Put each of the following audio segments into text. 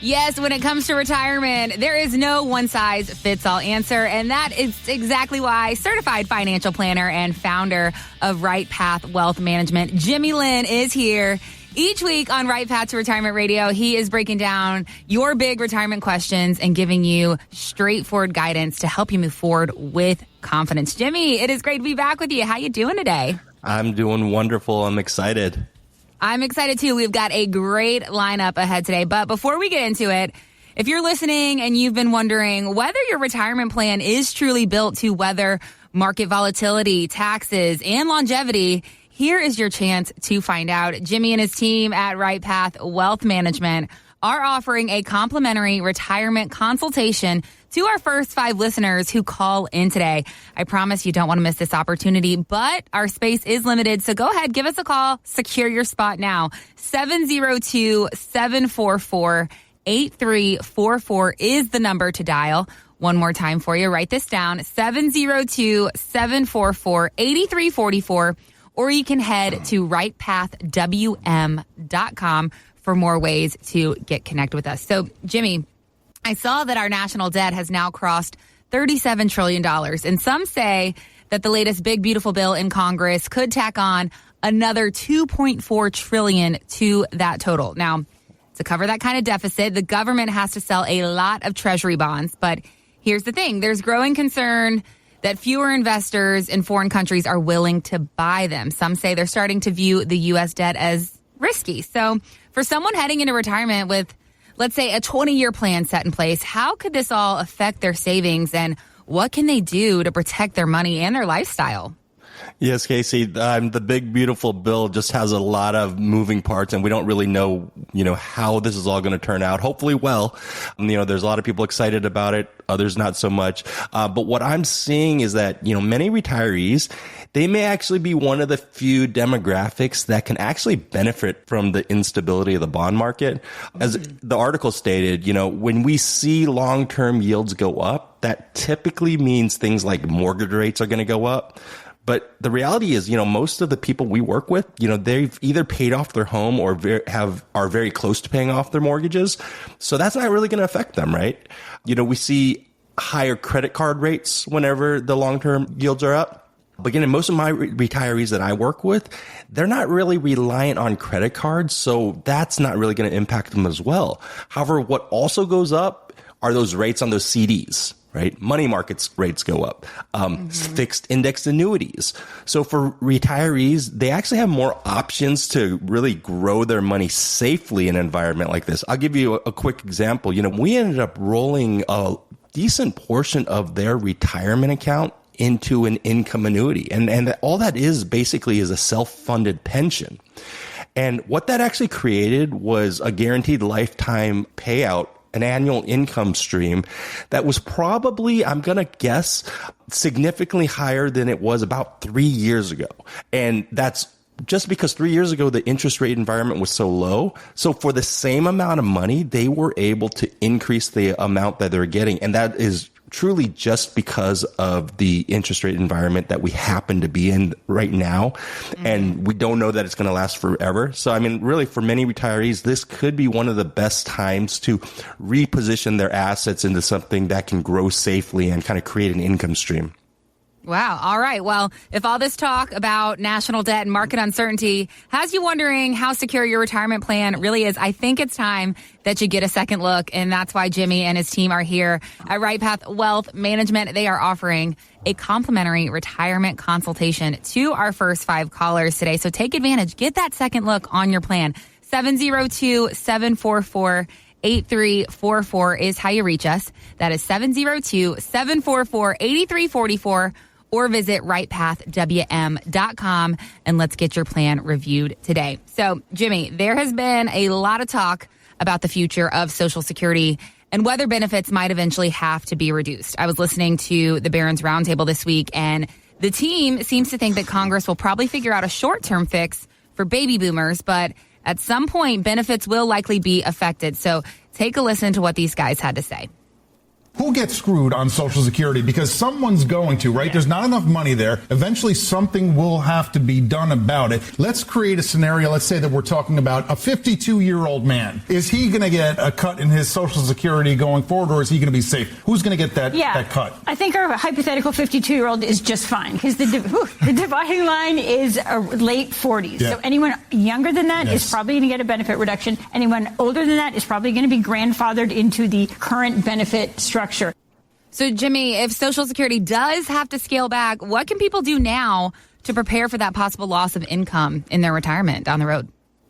Yes, when it comes to retirement, there is no one-size-fits-all answer, and that is exactly why certified financial planner and founder of Right Path Wealth Management, Jimmy Lynn, is here. Each week on Right Path to Retirement Radio, he is breaking down your big retirement questions and giving you straightforward guidance to help you move forward with confidence. Jimmy, it is great to be back with you. How you doing today? I'm doing wonderful. I'm excited. I'm excited too. We've got a great lineup ahead today. But before we get into it, if you're listening and you've been wondering whether your retirement plan is truly built to weather market volatility, taxes, and longevity, here is your chance to find out. Jimmy and his team at Right Path Wealth Management are offering a complimentary retirement consultation to our first 5 listeners who call in today. I promise you don't want to miss this opportunity, but our space is limited. So go ahead, give us a call. Secure your spot now. 702-744-8344 is the number to dial. One more time for you. Write this down. 702-744-8344. Or you can head to rightpathwm.com for more ways to get connected with us. So, Jimmy, I saw that our national debt has now crossed $37 trillion. And some say that the latest big, beautiful bill in Congress could tack on another $2.4 trillion to that total. Now, to cover that kind of deficit, the government has to sell a lot of treasury bonds. But here's the thing. There's growing concern that fewer investors in foreign countries are willing to buy them. Some say they're starting to view the U.S. debt as risky. So for someone heading into retirement with, let's say, a 20-year plan set in place, how could this all affect their savings, and what can they do to protect their money and their lifestyle? Yes, Casey, the big, beautiful bill just has a lot of moving parts, and we don't really know, how this is all going to turn out. Hopefully well. There's a lot of people excited about it, others not so much. But what I'm seeing is that, many retirees, they may actually be one of the few demographics that can actually benefit from the instability of the bond market. As the article stated, when we see long-term yields go up, that typically means things like mortgage rates are going to go up. But the reality is, most of the people we work with, they've either paid off their home or are very close to paying off their mortgages. So that's not really going to affect them, right? We see higher credit card rates whenever the long-term yields are up. But again, most of my retirees that I work with, they're not really reliant on credit cards. So that's not really going to impact them as well. However, what also goes up are those rates on those CDs. Right? Money markets rates go up, fixed indexed annuities. So for retirees, they actually have more options to really grow their money safely in an environment like this. I'll give you a quick example. We ended up rolling a decent portion of their retirement account into an income annuity. And all that is basically is a self-funded pension. And what that actually created was a guaranteed lifetime payout, an annual income stream that was probably, I'm going to guess, significantly higher than it was about 3 years ago. And that's just because 3 years ago, the interest rate environment was so low. So for the same amount of money, they were able to increase the amount that they're getting. And that is truly just because of the interest rate environment that we happen to be in right now. And we don't know that it's going to last forever. So, really, for many retirees, this could be one of the best times to reposition their assets into something that can grow safely and kind of create an income stream. Wow. All right. Well, if all this talk about national debt and market uncertainty has you wondering how secure your retirement plan really is, I think it's time that you get a second look. And that's why Jimmy and his team are here at Right Path Wealth Management. They are offering a complimentary retirement consultation to our first 5 callers today. So take advantage. Get that second look on your plan. 702-744-8344 is how you reach us. That is 702-744-8344. Or visit rightpathwm.com and let's get your plan reviewed today. So, Jimmy, there has been a lot of talk about the future of Social Security and whether benefits might eventually have to be reduced. I was listening to the Barron's Roundtable this week, and the team seems to think that Congress will probably figure out a short-term fix for baby boomers, but at some point, benefits will likely be affected. So take a listen to what these guys had to say. Who gets screwed on Social Security? Because someone's going to, right? There's not enough money there. Eventually, something will have to be done about it. Let's create a scenario. Let's say that we're talking about a 52-year-old man. Is he going to get a cut in his Social Security going forward, or is he going to be safe? Who's going to get that cut? I think our hypothetical 52-year-old is just fine, because the dividing line is late 40s. Yeah. So anyone younger than that is probably going to get a benefit reduction. Anyone older than that is probably going to be grandfathered into the current benefit structure. So, Jimmy, if Social Security does have to scale back, what can people do now to prepare for that possible loss of income in their retirement down the road?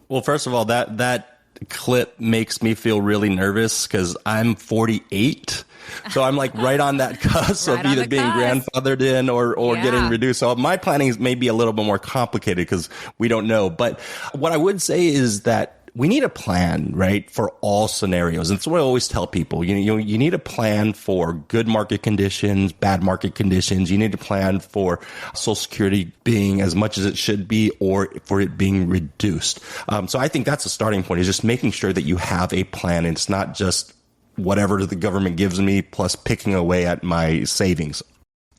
Well, first of all, that clip makes me feel really nervous because I'm 48. So I'm like right on that cusp of either being grandfathered in or getting reduced. So my planning is maybe a little bit more complicated because we don't know. But what I would say is that we need a plan, right, for all scenarios. And that's what I always tell people. You need a plan for good market conditions, bad market conditions. You need a plan for Social Security being as much as it should be or for it being reduced. So I think that's a starting point, is just making sure that you have a plan. And it's not just whatever the government gives me plus picking away at my savings.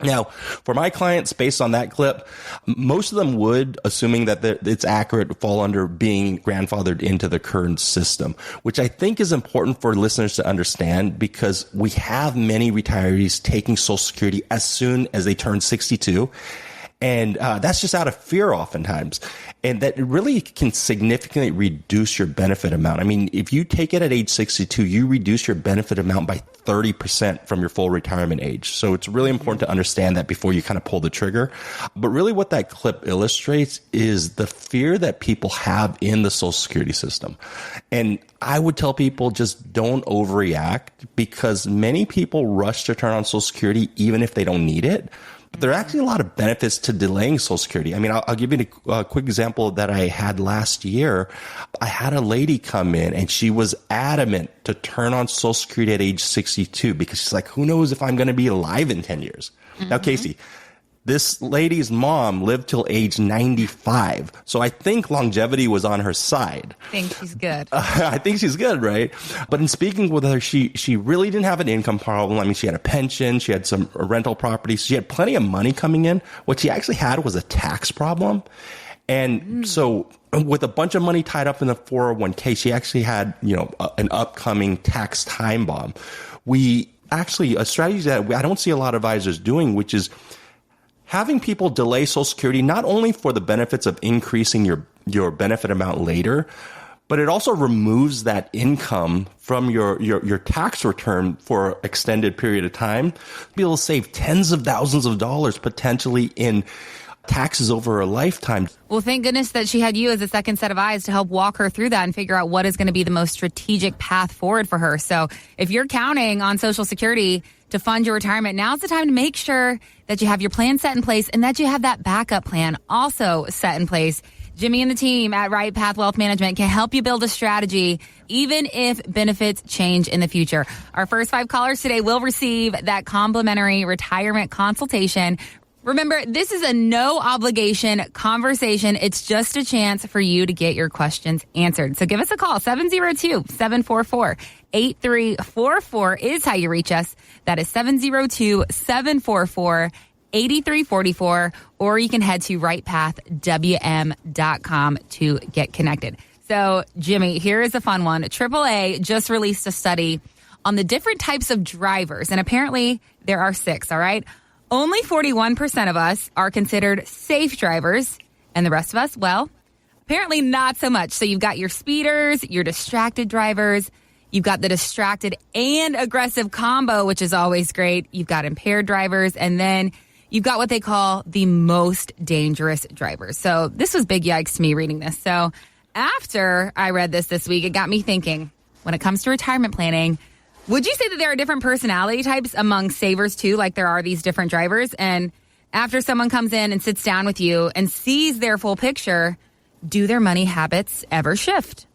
Now, for my clients, based on that clip, most of them would, assuming that it's accurate, fall under being grandfathered into the current system, which I think is important for listeners to understand, because we have many retirees taking Social Security as soon as they turn 62. And that's just out of fear oftentimes. And that really can significantly reduce your benefit amount. I mean, if you take it at age 62, you reduce your benefit amount by 30% from your full retirement age. So it's really important to understand that before you kind of pull the trigger. But really what that clip illustrates is the fear that people have in the Social Security system. And I would tell people, just don't overreact, because many people rush to turn on Social Security even if they don't need it. But there are actually a lot of benefits to delaying Social Security. I mean, I'll give you a quick example that I had last year. I had a lady come in and she was adamant to turn on Social Security at age 62 because she's like, who knows if I'm going to be alive in 10 years? Mm-hmm. Now, Casey, this lady's mom lived till age 95. So I think longevity was on her side. I think she's good. I think she's good, right? But in speaking with her, she really didn't have an income problem. I mean, she had a pension. She had some rental properties. She had plenty of money coming in. What she actually had was a tax problem. And so with a bunch of money tied up in the 401k, she actually had, an upcoming tax time bomb. A strategy that I don't see a lot of advisors doing, which is having people delay Social Security, not only for the benefits of increasing your benefit amount later, but it also removes that income from your tax return for an extended period of time. Be able to save tens of thousands of dollars potentially in taxes over a lifetime. Well, thank goodness that she had you as a second set of eyes to help walk her through that and figure out what is going to be the most strategic path forward for her. So if you're counting on Social Security to fund your retirement, now's the time to make sure that you have your plan set in place and that you have that backup plan also set in place. Jimmy and the team at Right Path Wealth Management can help you build a strategy, even if benefits change in the future. Our first 5 callers today will receive that complimentary retirement consultation. Remember, this is a no obligation conversation. It's just a chance for you to get your questions answered. So give us a call. 702-744-8344 is how you reach us. That is 702-744-8344. Or you can head to rightpathwm.com to get connected. So, Jimmy, here is a fun one. AAA just released a study on the different types of drivers. And apparently there are 6, all right? Only 41% of us are considered safe drivers, and the rest of us, well, apparently not so much. So you've got your speeders, your distracted drivers, you've got the distracted and aggressive combo, which is always great. You've got impaired drivers, and then you've got what they call the most dangerous drivers. So this was big yikes to me reading this. So after I read this week, it got me thinking, when it comes to retirement planning, would you say that there are different personality types among savers too, like there are these different drivers? And after someone comes in and sits down with you and sees their full picture, do their money habits ever shift?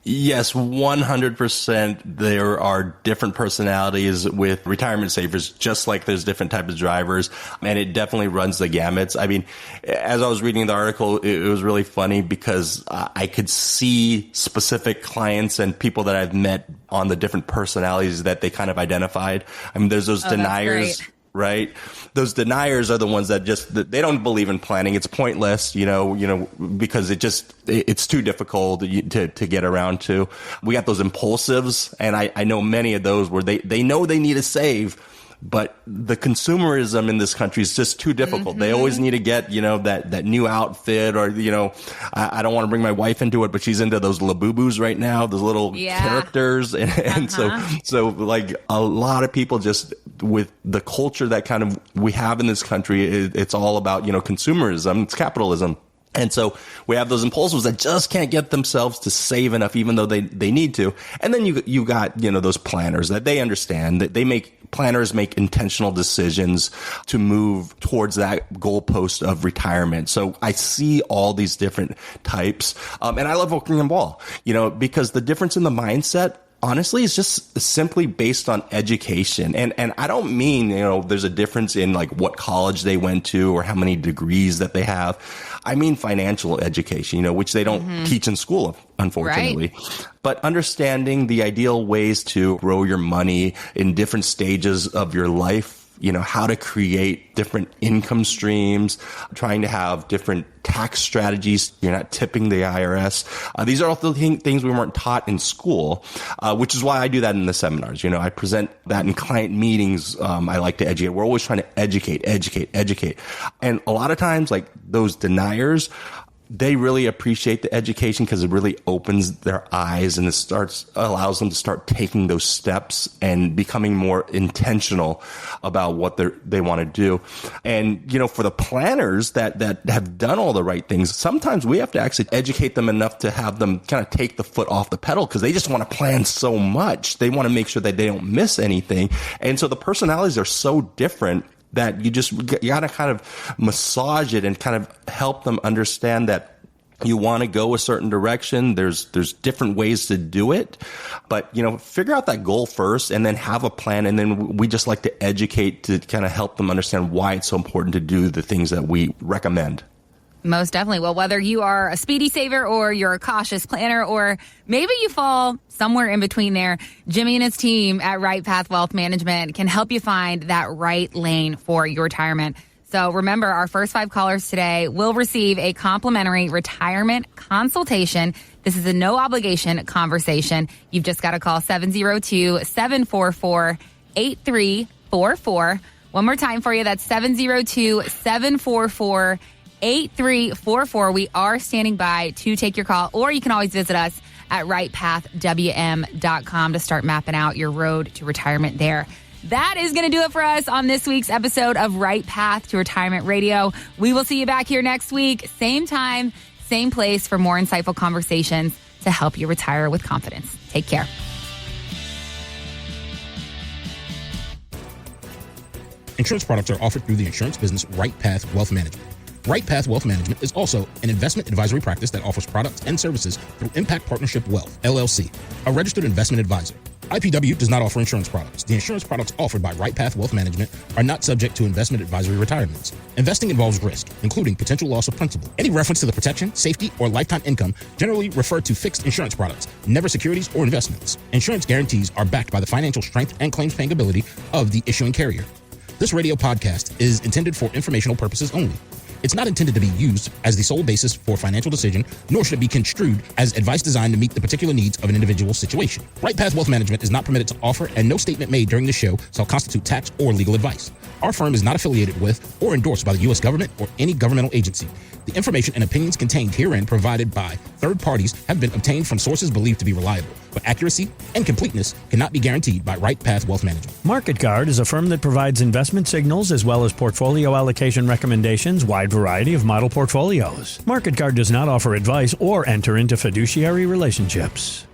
Yes, 100%. There are different personalities with retirement savers, just like there's different types of drivers, and it definitely runs the gamuts. I mean, as I was reading the article, it was really funny because I could see specific clients and people that I've met on the different personalities that they kind of identified. I mean, there's those deniers. Right? Those deniers are the ones that they don't believe in planning. It's pointless, because it's too difficult to get around to. We got those impulsives, and I know many of those where they know they need to save, but the consumerism in this country is just too difficult. Mm-hmm. They always need to get, that new outfit, or, I don't want to bring my wife into it, but she's into those Labubus right now, those little characters. And so like a lot of people just with the culture that kind of we have in this country, it's all about, consumerism, it's capitalism. And so we have those impulsives that just can't get themselves to save enough, even though they need to. And then you got, those planners that they understand that planners make intentional decisions to move towards that goalpost of retirement. So I see all these different types. And I love working in ball, because the difference in the mindset, honestly, it's just simply based on education. And I don't mean, there's a difference in like what college they went to or how many degrees that they have. I mean financial education, which they don't teach in school, unfortunately. Right. But understanding the ideal ways to grow your money in different stages of your life, how to create different income streams, trying to have different tax strategies. You're not tipping the IRS. These are all the things we weren't taught in school, which is why I do that in the seminars. I present that in client meetings. I like to educate. We're always trying to educate. And a lot of times, like those deniers, they really appreciate the education because it really opens their eyes and allows them to start taking those steps and becoming more intentional about what they want to do. And, for the planners that have done all the right things, sometimes we have to actually educate them enough to have them kind of take the foot off the pedal because they just want to plan so much. They want to make sure that they don't miss anything. And so the personalities are so different that you got to kind of massage it and kind of help them understand that you want to go a certain direction. There's different ways to do it, but figure out that goal first and then have a plan. And then we just like to educate to kind of help them understand why it's so important to do the things that we recommend. Most definitely. Well, whether you are a speedy saver or you're a cautious planner, or maybe you fall somewhere in between there, Jimmy and his team at Right Path Wealth Management can help you find that right lane for your retirement. So remember, our first 5 callers today will receive a complimentary retirement consultation. This is a no obligation conversation. You've just got to call 702-744-8344. One more time for you. That's 702-744-8344. We are standing by to take your call, or you can always visit us at rightpathwm.com to start mapping out your road to retirement there. That is going to do it for us on this week's episode of Right Path to Retirement Radio. We will see you back here next week, same time, same place, for more insightful conversations to help you retire with confidence. Take care. Insurance products are offered through the insurance business Right Path Wealth Management. Right Path Wealth Management is also an investment advisory practice that offers products and services through Impact Partnership Wealth, LLC, a registered investment advisor. IPW does not offer insurance products. The insurance products offered by Right Path Wealth Management are not subject to investment advisory requirements. Investing involves risk, including potential loss of principal. Any reference to the protection, safety, or lifetime income generally refer to fixed insurance products, never securities or investments. Insurance guarantees are backed by the financial strength and claims paying ability of the issuing carrier. This radio podcast is intended for informational purposes only. It's not intended to be used as the sole basis for financial decision, nor should it be construed as advice designed to meet the particular needs of an individual situation. Right Path Wealth Management is not permitted to offer, and no statement made during the show shall constitute tax or legal advice. Our firm is not affiliated with or endorsed by the U.S. government or any governmental agency. The information and opinions contained herein provided by third parties have been obtained from sources believed to be reliable, but accuracy and completeness cannot be guaranteed by Right Path Wealth Management. Market Guard is a firm that provides investment signals as well as portfolio allocation recommendations, wide variety of model portfolios. Market Guard does not offer advice or enter into fiduciary relationships.